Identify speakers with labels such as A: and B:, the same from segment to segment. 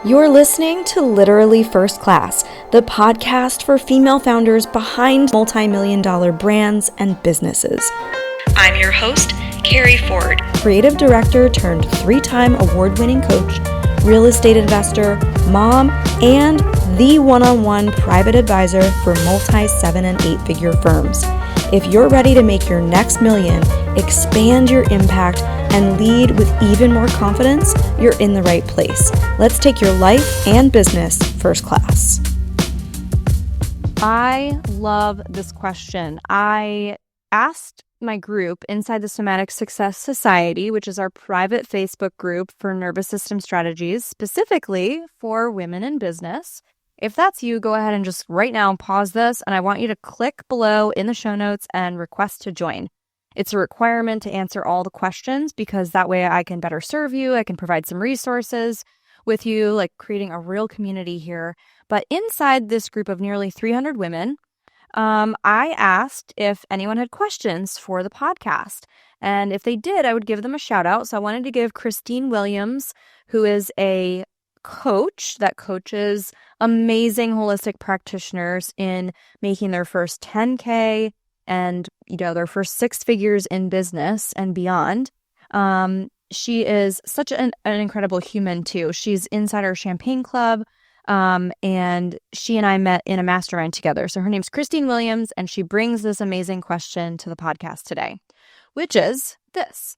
A: You're listening to Literally First Class, the podcast for female founders behind multi-million-dollar brands and businesses. I'm your host, Keri Ford, creative director turned 3-time award-winning coach, real estate investor, mom, and the one-on-one private advisor for multi-7- and 8-figure firms. If you're ready to make your next million, expand your impact, and lead with even more confidence, you're in the right place. Let's take your life and business first class.
B: I love this question. I asked my group inside the Somatic Success Society, which is our private Facebook group for nervous system strategies, specifically for women in business. If that's you, go ahead and just right now pause this, and I want you to click below in the show notes and request to join. It's a requirement to answer all the questions because that way I can better serve you. I can provide some resources with you, like creating a real community here. But inside this group of nearly 300 women, I asked if anyone had questions for the podcast. And if they did, I would give them a shout out. So I wanted to give Christine Williams, who is a coach that coaches amazing holistic practitioners in making their first 10K and, their first 6 figures in business and beyond. She is such an incredible human too. She's inside our Champagne Club. And she and I met in a mastermind together. So her name's Christine Williams, and she brings this amazing question to the podcast today, which is this: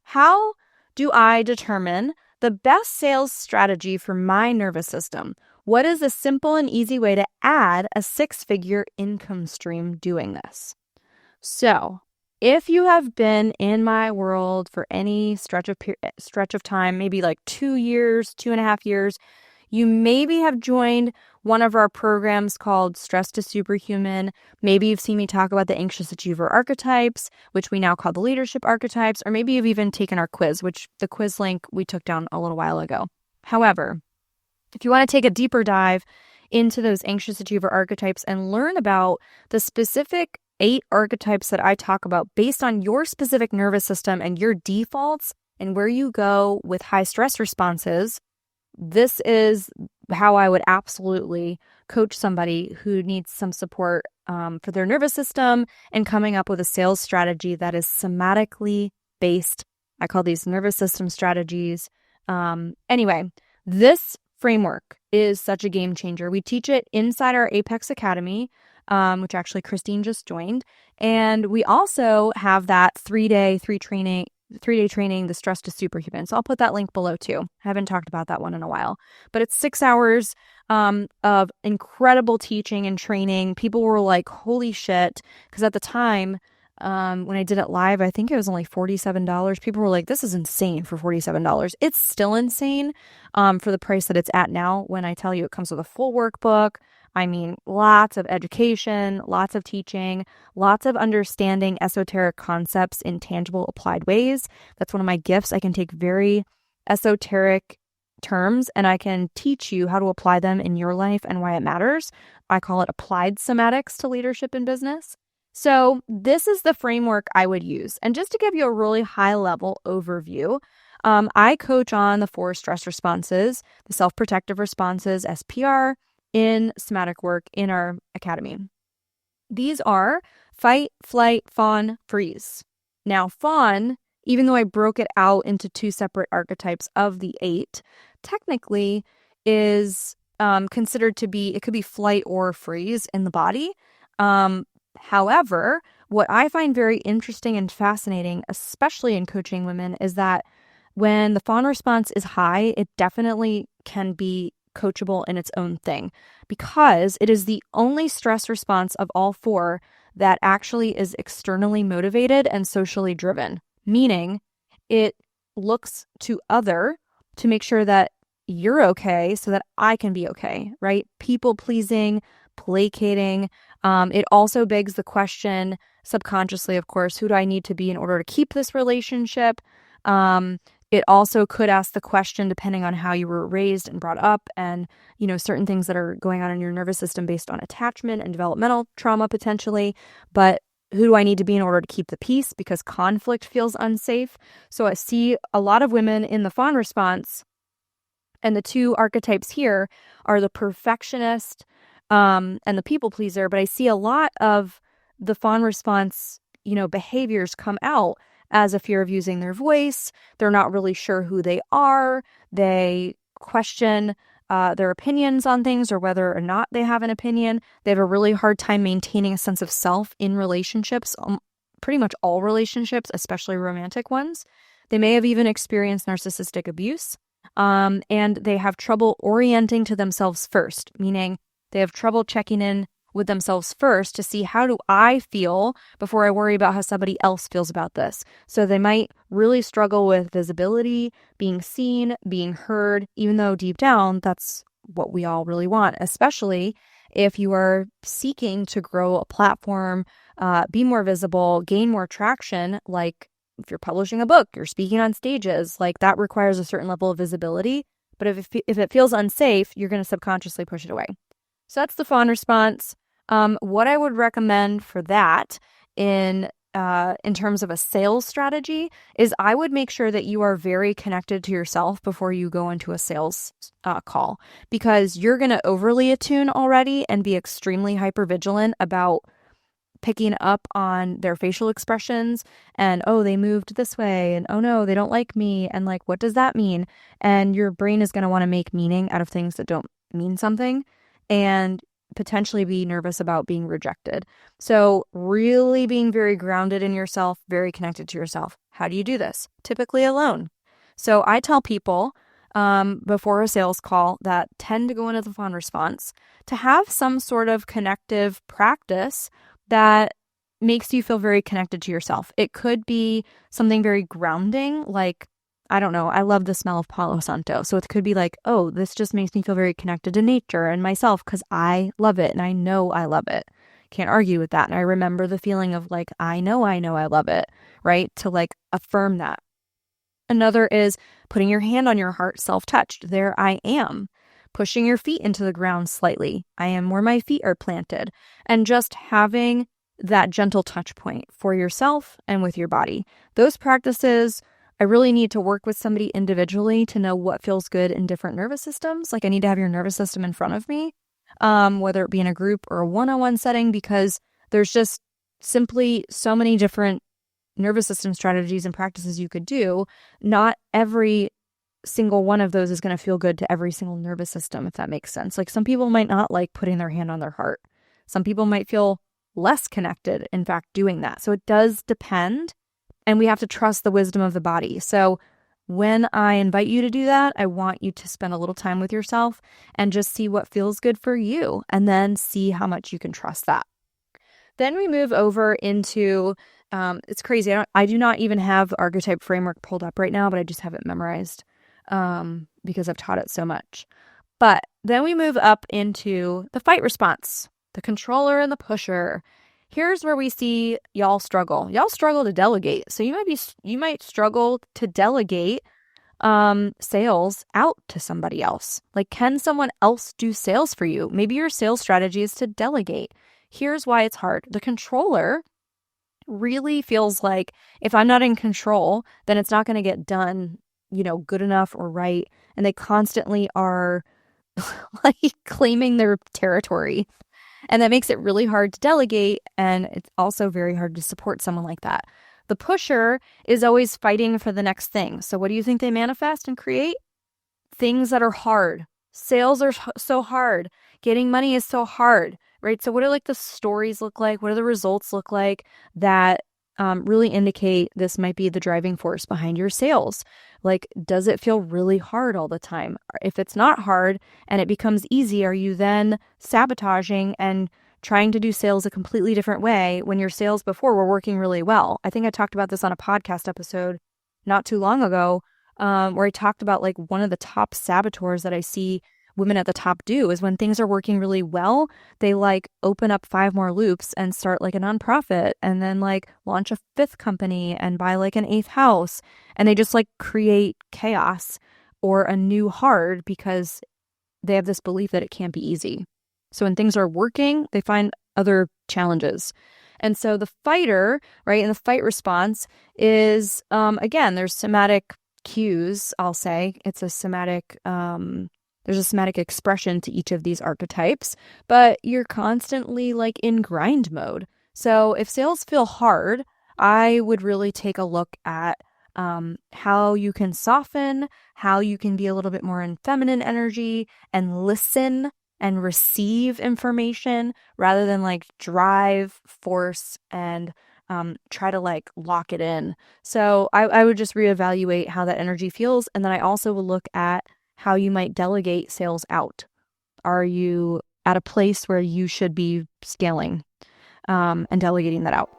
B: how do I determine the best sales strategy for my nervous system? What is a simple and easy way to add a 6-figure income stream doing this? So if you have been in my world for any stretch of time, maybe like 2 years, 2.5 years, you maybe have joined one of our programs called Stress to Superhuman. Maybe you've seen me talk about the anxious achiever archetypes, which we now call the leadership archetypes, or maybe you've even taken our quiz, which the quiz link we took down a little while ago. However, if you want to take a deeper dive into those anxious achiever archetypes and learn about the specific 8 archetypes that I talk about based on your specific nervous system and your defaults and where you go with high stress responses, this is how I would absolutely coach somebody who needs some support for their nervous system and coming up with a sales strategy that is somatically based. I call these nervous system strategies. Anyway, this framework is such a game changer. We teach it inside our Apex Academy, which actually Christine just joined. And we also have that 3-day training, the Stress to Superhuman. So I'll put that link below too. I haven't talked about that one in a while, but it's 6 hours of incredible teaching and training. People were like, holy shit. Because at the time, when I did it live, I think it was only $47. People were like, this is insane for $47. It's still insane for the price that it's at now. When I tell you it comes with a full workbook, I mean, lots of education, lots of teaching, lots of understanding esoteric concepts in tangible, applied ways. That's one of my gifts. I can take very esoteric terms and I can teach you how to apply them in your life and why it matters. I call it applied somatics to leadership in business. So this is the framework I would use. And just to give you a really high-level overview, I coach on the 4 stress responses, the self-protective responses, SPR, in somatic work in our academy. These are fight, flight, fawn, freeze. Now, fawn, even though I broke it out into 2 separate archetypes of the 8, technically is considered to be, it could be flight or freeze in the body. However, what I find very interesting and fascinating, especially in coaching women, is that when the fawn response is high, it definitely can be coachable in its own thing because it is the only stress response of all 4 that actually is externally motivated and socially driven, meaning it looks to other to make sure that you're okay so that I can be okay, right? People pleasing, placating. It also begs the question subconsciously, of course, who do I need to be in order to keep this relationship? It also could ask the question, depending on how you were raised and brought up and, certain things that are going on in your nervous system based on attachment and developmental trauma potentially. But who do I need to be in order to keep the peace? Because conflict feels unsafe. So I see a lot of women in the fawn response And the two archetypes here are the perfectionist and the people pleaser. But I see a lot of the fawn response, behaviors come out as a fear of using their voice. They're not really sure who they are. They question their opinions on things or whether or not they have an opinion. They have a really hard time maintaining a sense of self in relationships, pretty much all relationships, especially romantic ones. They may have even experienced narcissistic abuse. And they have trouble orienting to themselves first, meaning they have trouble checking in with themselves first to see, how do I feel before I worry about how somebody else feels about this. So they might really struggle with visibility, being seen, being heard, even though deep down that's what we all really want, especially if you are seeking to grow a platform, be more visible, gain more traction. Like if you're publishing a book, you're speaking on stages, like that requires a certain level of visibility. But if it feels unsafe, you're going to subconsciously push it away. So that's the fawn response. What I would recommend for that in terms of a sales strategy is I would make sure that you are very connected to yourself before you go into a sales call, because you're going to overly attune already and be extremely hypervigilant about picking up on their facial expressions and, oh, they moved this way, and oh no, they don't like me, and like, what does that mean? And your brain is going to want to make meaning out of things that don't mean something, and potentially be nervous about being rejected. So really being very grounded in yourself, very connected to yourself. How do you do this? Typically alone. So I tell people before a sales call that tend to go into the fawn response to have some sort of connective practice that makes you feel very connected to yourself. It could be something very grounding, like, I don't know, I love the smell of Palo Santo. So it could be like, oh, this just makes me feel very connected to nature and myself because I love it and I know I love it. Can't argue with that. And I remember the feeling of like, I know I love it, right? To like affirm that. Another is putting your hand on your heart, self-touched. There I am. Pushing your feet into the ground slightly. I am where my feet are planted. And just having that gentle touch point for yourself and with your body. Those practices, I really need to work with somebody individually to know what feels good in different nervous systems. Like I need to have your nervous system in front of me, whether it be in a group or a one-on-one setting, because there's just simply so many different nervous system strategies and practices you could do. Not every single one of those is going to feel good to every single nervous system, if that makes sense. Like some people might not like putting their hand on their heart. Some people might feel less connected, in fact, doing that. So it does depend, and we have to trust the wisdom of the body. So when I invite you to do that, I want you to spend a little time with yourself and just see what feels good for you, and then see how much you can trust that. Then we move over into, it's crazy. I do not even have the archetype framework pulled up right now, but I just have it memorized because I've taught it so much. But then we move up into the fight response, the controller and the pusher. Here's where we see y'all struggle. Y'all struggle to delegate. So you might struggle to delegate sales out to somebody else. Like, can someone else do sales for you? Maybe your sales strategy is to delegate. Here's why it's hard. The controller really feels like if I'm not in control, then it's not going to get done, good enough or right. And they constantly are like claiming their territory. And that makes it really hard to delegate. And it's also very hard to support someone like that. The pusher is always fighting for the next thing. So what do you think they manifest and create? Things that are hard. Sales are so hard. Getting money is so hard, right? So what do like the stories look like? What do the results look like that really indicate this might be the driving force behind your sales? Like, does it feel really hard all the time? If it's not hard and it becomes easy, are you then sabotaging and trying to do sales a completely different way when your sales before were working really well? I think I talked about this on a podcast episode not too long ago, where I talked about like one of the top saboteurs that I see women at the top do is when things are working really well, they like open up 5 more loops and start like a nonprofit, and then like launch a 5th company and buy like an 8th house. And they just like create chaos or a new hard because they have this belief that it can't be easy. So when things are working, they find other challenges. And so the fighter, right, and the fight response is, again, there's somatic cues, I'll say. It's a somatic, there's a somatic expression to each of these archetypes, but you're constantly like in grind mode. So if sales feel hard, I would really take a look at how you can soften, how you can be a little bit more in feminine energy and listen and receive information rather than like drive, force, and try to like lock it in. So I would just reevaluate how that energy feels. And then I also will look at how you might delegate sales out. Are you at a place where you should be scaling and delegating that out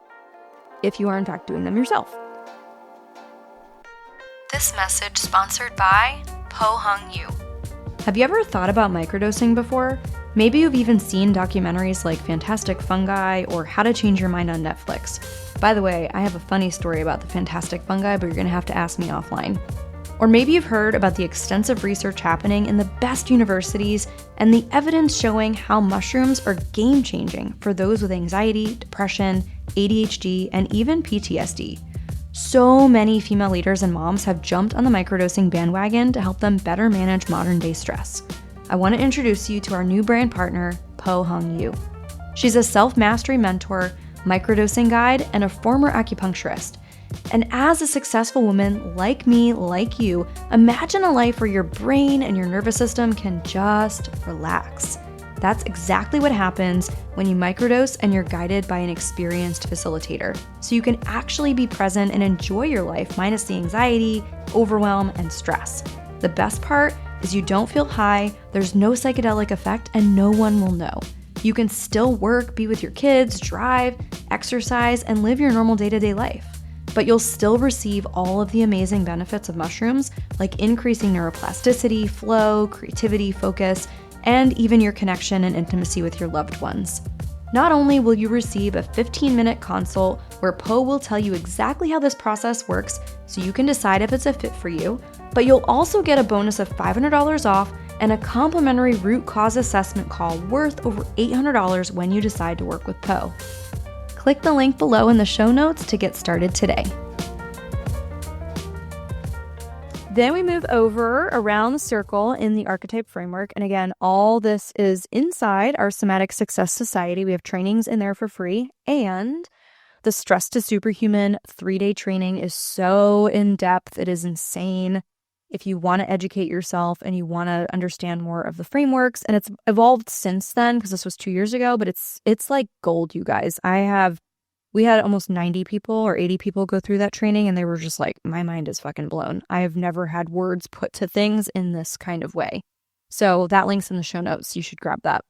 B: if you are in fact doing them yourself?
A: This message sponsored by Po Hung Yu.
B: Have you ever thought about microdosing before? Maybe you've even seen documentaries like Fantastic Fungi or How to Change Your Mind on Netflix. By the way, I have a funny story about the Fantastic Fungi, but you're going to have to ask me offline. Or maybe you've heard about the extensive research happening in the best universities and the evidence showing how mushrooms are game-changing for those with anxiety, depression, ADHD, and even PTSD. So many female leaders and moms have jumped on the microdosing bandwagon to help them better manage modern-day stress. I want to introduce you to our new brand partner, Po Hung Yu. She's a self-mastery mentor, microdosing guide, and a former acupuncturist. And as a successful woman like me, like you, imagine a life where your brain and your nervous system can just relax. That's exactly what happens when you microdose and you're guided by an experienced facilitator. So you can actually be present and enjoy your life minus the anxiety, overwhelm, and stress. The best part is you don't feel high, there's no psychedelic effect, and no one will know. You can still work, be with your kids, drive, exercise, and live your normal day-to-day life. But you'll still receive all of the amazing benefits of mushrooms, like increasing neuroplasticity, flow, creativity, focus, and even your connection and intimacy with your loved ones. Not only will you receive a 15-minute consult where Po will tell you exactly how this process works so you can decide if it's a fit for you, but you'll also get a bonus of $500 off and a complimentary root cause assessment call worth over $800 when you decide to work with Po. Click the link below in the show notes to get started today. Then we move over around the circle in the Archetype framework. And again, all this is inside our Somatic Success Society. We have trainings in there for free. And the Stress to Superhuman 3-day training is so in-depth. It is insane. If you want to educate yourself and you want to understand more of the frameworks, and it's evolved since then because this was 2 years ago, but it's like gold, you guys. We had almost 90 people or 80 people go through that training, and they were just like, my mind is fucking blown. I have never had words put to things in this kind of way. So that link's in the show notes. You should grab that.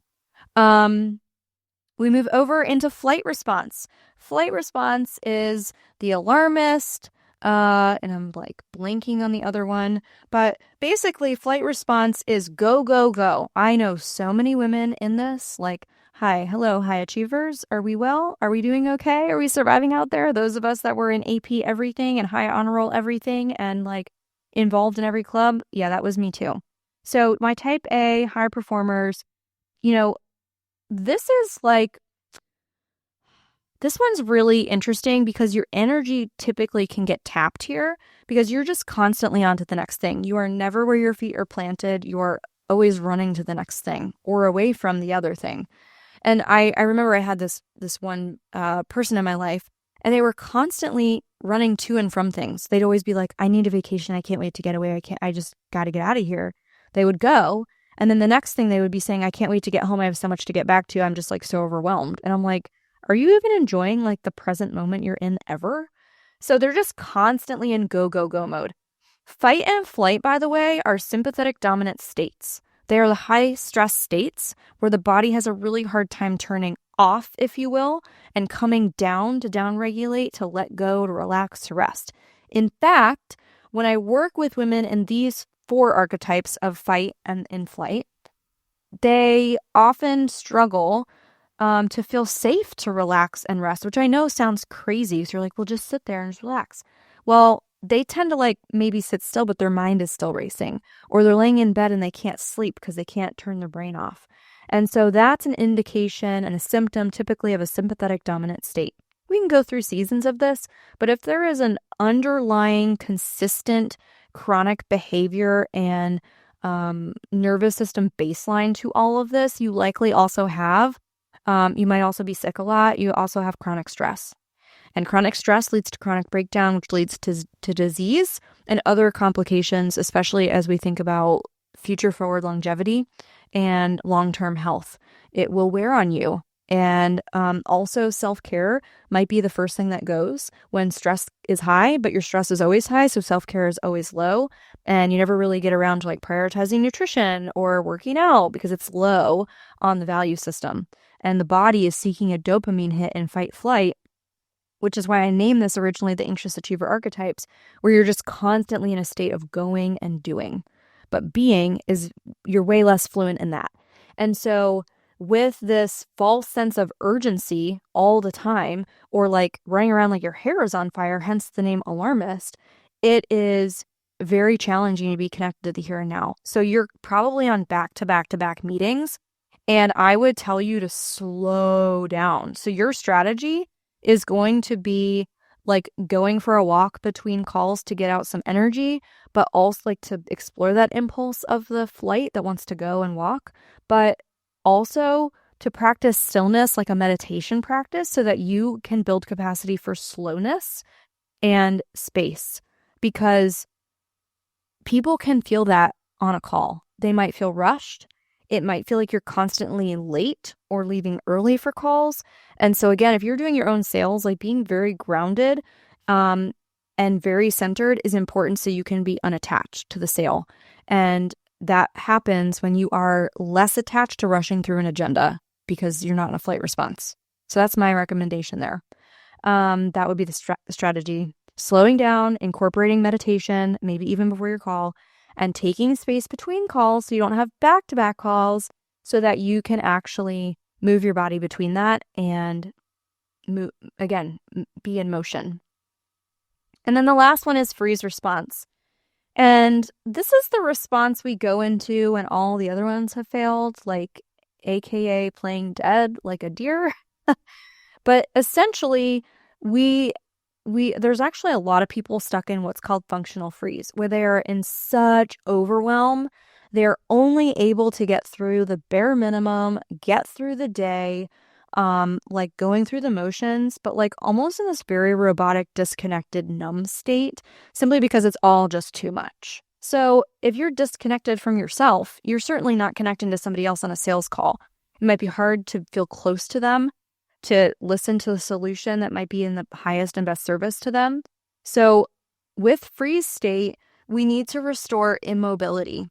B: We move over into flight response. Flight response is the alarmist, and I'm like blanking on the other one. But basically, flight response is go, go, go. I know so many women in this, like, hi, hello, high achievers. Are we well? Are we doing okay? Are we surviving out there? Those of us that were in AP everything and high honor roll everything and like involved in every club. Yeah, that was me too. So my type A high performers, this one's really interesting because your energy typically can get tapped here because you're just constantly on to the next thing. You are never where your feet are planted. You're always running to the next thing or away from the other thing. And I remember I had this one person in my life, and they were constantly running to and from things. They'd always be like, I need a vacation. I can't wait to get away. I just got to get out of here. They would go. And then the next thing they would be saying, I can't wait to get home. I have so much to get back to. I'm just like so overwhelmed. And I'm like, are you even enjoying like the present moment you're in ever? So they're just constantly in go, go, go mode. Fight and flight, by the way, are sympathetic dominant states. They are the high stress states where the body has a really hard time turning off, if you will, and coming down to downregulate, to let go, to relax, to rest. In fact, when I work with women in these 4 archetypes of fight and in flight, they often struggle to feel safe to relax and rest, which I know sounds crazy. So you're like, well, just sit there and just relax. Well, they tend to like maybe sit still, but their mind is still racing, or they're laying in bed and they can't sleep because they can't turn their brain off. And so that's an indication and a symptom typically of a sympathetic dominant state. We can go through seasons of this, but if there is an underlying consistent chronic behavior and nervous system baseline to all of this, you likely also have, you might also be sick a lot. You also have chronic stress. And chronic stress leads to chronic breakdown, which leads to disease and other complications, especially as we think about future forward longevity and long-term health. It will wear on you. And also self-care might be the first thing that goes when stress is high, but your stress is always high, so self-care is always low. And you never really get around to like prioritizing nutrition or working out because it's low on the value system. And the body is seeking a dopamine hit in fight flight, which is why I named this originally the anxious achiever archetypes, where you're just constantly in a state of going and doing. But being is, you're way less fluent in that. And so with this false sense of urgency all the time, or like running around like your hair is on fire, hence the name alarmist, it is very challenging to be connected to the here and now. So you're probably on back-to-back-to-back meetings, and I would tell you to slow down. So your strategy is going to be like going for a walk between calls to get out some energy, but also like to explore that impulse of the flight that wants to go and walk, but also to practice stillness like a meditation practice so that you can build capacity for slowness and space, because people can feel that on a call. They might feel rushed. It might feel like you're constantly late or leaving early for calls. And so again, if you're doing your own sales, like being very grounded and very centered is important so you can be unattached to the sale. And that happens when you are less attached to rushing through an agenda because you're not in a flight response. So that's my recommendation there. That would be the strategy. Slowing down, incorporating meditation, maybe even before your call, and taking space between calls so you don't have back-to-back calls so that you can actually move your body between that and move, again, be in motion. And then the last one is freeze response. And this is the response we go into when all the other ones have failed, like AKA playing dead like a deer. But essentially, there's actually a lot of people stuck in what's called functional freeze, where they are in such overwhelm. They're only able to get through the bare minimum, get through the day, like going through the motions, but like almost in this very robotic, disconnected, numb state, simply because it's all just too much. So if you're disconnected from yourself, you're certainly not connecting to somebody else on a sales call. It might be hard to feel close to them, to listen to the solution that might be in the highest and best service to them. So with freeze state, we need to restore immobility,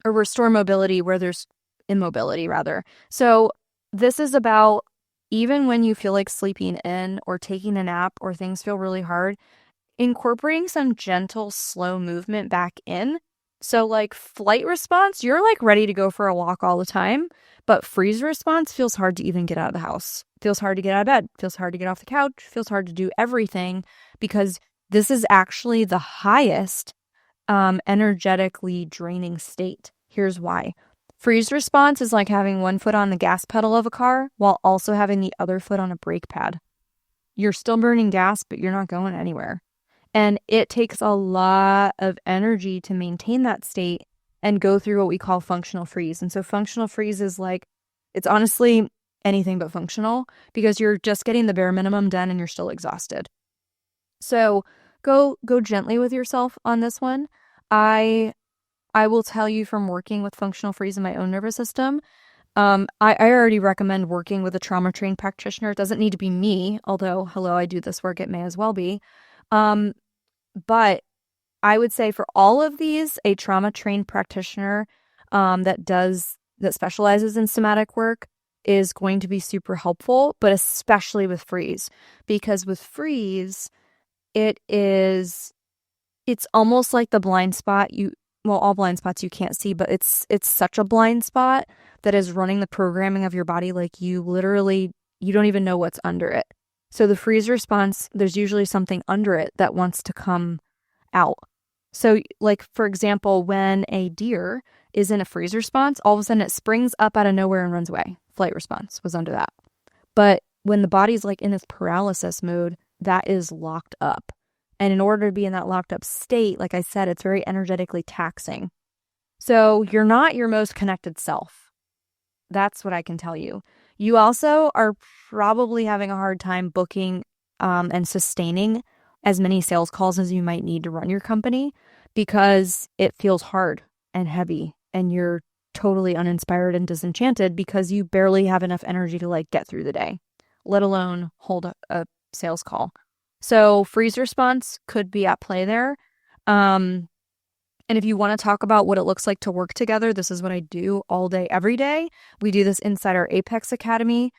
B: or restore mobility where there's immobility rather. So this is about, even when you feel like sleeping in or taking a nap or things feel really hard, incorporating some gentle, slow movement back in. So like flight response, you're like ready to go for a walk all the time, but freeze response feels hard to even get out of the house. Feels hard to get out of bed, feels hard to get off the couch, feels hard to do everything, because this is actually the highest energetically draining state. Here's why. Freeze response is like having one foot on the gas pedal of a car while also having the other foot on a brake pad. You're still burning gas, but you're not going anywhere. And it takes a lot of energy to maintain that state and go through what we call functional freeze. And so functional freeze is like, it's honestly anything but functional, because you're just getting the bare minimum done and you're still exhausted. So go gently with yourself on this one. I will tell you from working with functional freeze in my own nervous system, I already recommend working with a trauma-trained practitioner. It doesn't need to be me, although, hello, I do this work, it may as well be. But I would say for all of these, a trauma-trained practitioner that specializes in somatic work is going to be super helpful, but especially with freeze, because with freeze, it's almost like the blind spot all blind spots you can't see, but it's such a blind spot that is running the programming of your body. Like you don't even know what's under it. So the freeze response, there's usually something under it that wants to come out. So like, for example, when a deer is in a freeze response, all of a sudden it springs up out of nowhere and runs away. Flight response was under that. But when the body's like in this paralysis mode, that is locked up. And in order to be in that locked up state, like I said, it's very energetically taxing. So you're not your most connected self. That's what I can tell you. You also are probably having a hard time booking and sustaining as many sales calls as you might need to run your company because it feels hard and heavy and you're totally uninspired and disenchanted because you barely have enough energy to like get through the day, let alone hold a sales call. So freeze response could be at play there. And if you want to talk about what it looks like to work together, this is what I do all day, every day. We do this inside our Apex Academy,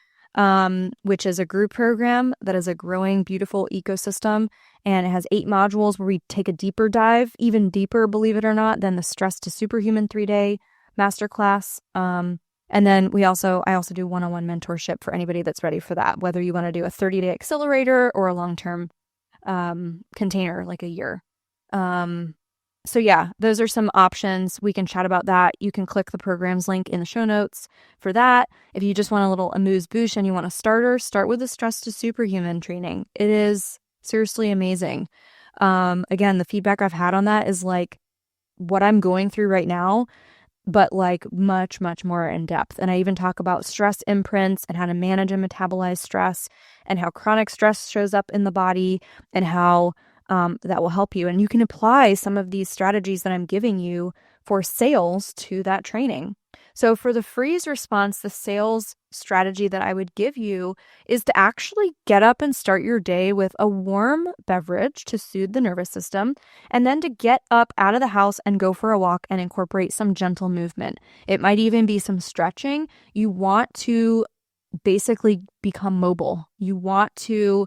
B: which is a group program that is a growing, beautiful ecosystem. And it has 8 modules where we take a deeper dive, even deeper, believe it or not, than the Stress to Superhuman 3-day masterclass. And then I also do one-on-one mentorship for anybody that's ready for that, whether you want to do a 30-day accelerator or a long-term container, like a year. So yeah, those are some options. We can chat about that. You can click the programs link in the show notes for that. If you just want a little amuse-bouche and you want a starter, start with the Stress to Superhuman training. It is seriously amazing. Again, the feedback I've had on that is like what I'm going through right now, but like much, much more in depth. And I even talk about stress imprints and how to manage and metabolize stress and how chronic stress shows up in the body and how that will help you. And you can apply some of these strategies that I'm giving you for sales to that training. So for the freeze response, the sales strategy that I would give you is to actually get up and start your day with a warm beverage to soothe the nervous system, and then to get up out of the house and go for a walk and incorporate some gentle movement. It might even be some stretching. You want to basically become mobile. You want to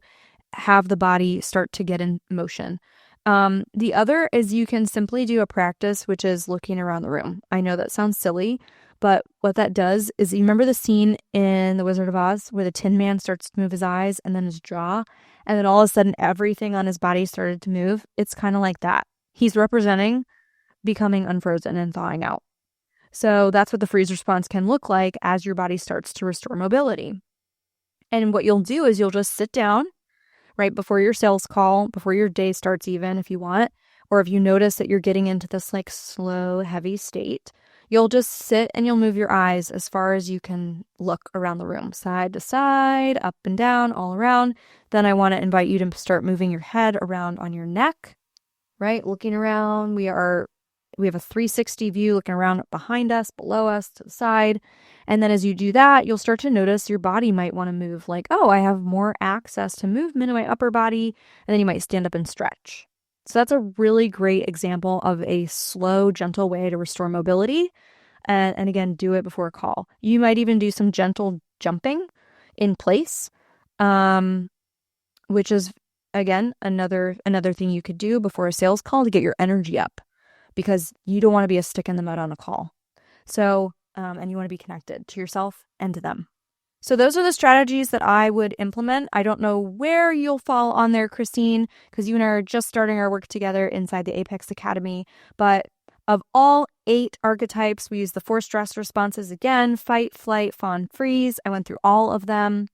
B: have the body start to get in motion. The other is you can simply do a practice, which is looking around the room. I know that sounds silly, but what that does is, you remember the scene in The Wizard of Oz where the Tin Man starts to move his eyes and then his jaw, and then all of a sudden everything on his body started to move? It's kind of like that. He's representing becoming unfrozen and thawing out. So that's what the freeze response can look like as your body starts to restore mobility. And what you'll do is you'll just sit down right before your sales call, before your day starts even, if you want, or if you notice that you're getting into this like slow, heavy state, you'll just sit and you'll move your eyes as far as you can look around the room, side to side, up and down, all around. Then I want to invite you to start moving your head around on your neck, right? Looking around. We have a 360 view looking around behind us, below us, to the side. And then as you do that, you'll start to notice your body might want to move, like, oh, I have more access to movement in my upper body. And then you might stand up and stretch. So that's a really great example of a slow, gentle way to restore mobility. And again, do it before a call. You might even do some gentle jumping in place, which is, again, another thing you could do before a sales call to get your energy up, because you don't want to be a stick in the mud on a call. So, and you want to be connected to yourself and to them. So those are the strategies that I would implement. I don't know where you'll fall on there, Christine, because you and I are just starting our work together inside the Apex Academy. But of all 8 archetypes, we use the 4 stress responses again: fight, flight, fawn, freeze. I went through all of them.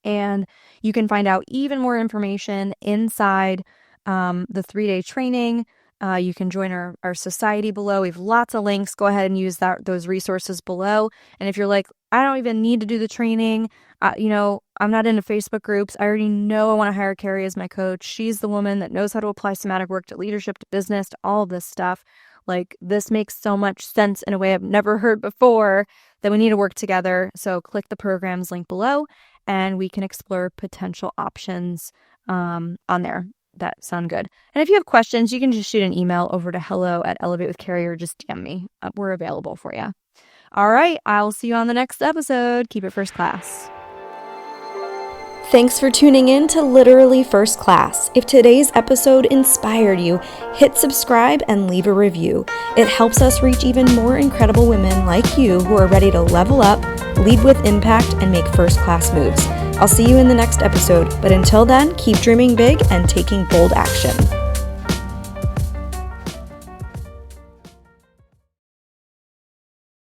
B: And you can find out even more information inside the 3-day training. You can join our society below. We have lots of links. Go ahead and use those resources below. And if you're like, I don't even need to do the training, I'm not into Facebook groups, I already know I want to hire Keri as my coach. She's the woman that knows how to apply somatic work to leadership, to business, to all of this stuff. Like, this makes so much sense in a way I've never heard before, that we need to work together. So click the programs link below and we can explore potential options on there that sound good. And if you have questions, you can just shoot an email over to hello@elevatewithkeri or just DM me. We're available for you. All right, I'll see you on the next episode. Keep it first class.
A: Thanks for tuning in to Literally First Class. If today's episode inspired you, hit subscribe and leave a review. It helps us reach even more incredible women like you who are ready to level up, lead with impact, and make first class moves. I'll see you in the next episode, but until then, keep dreaming big and taking bold action.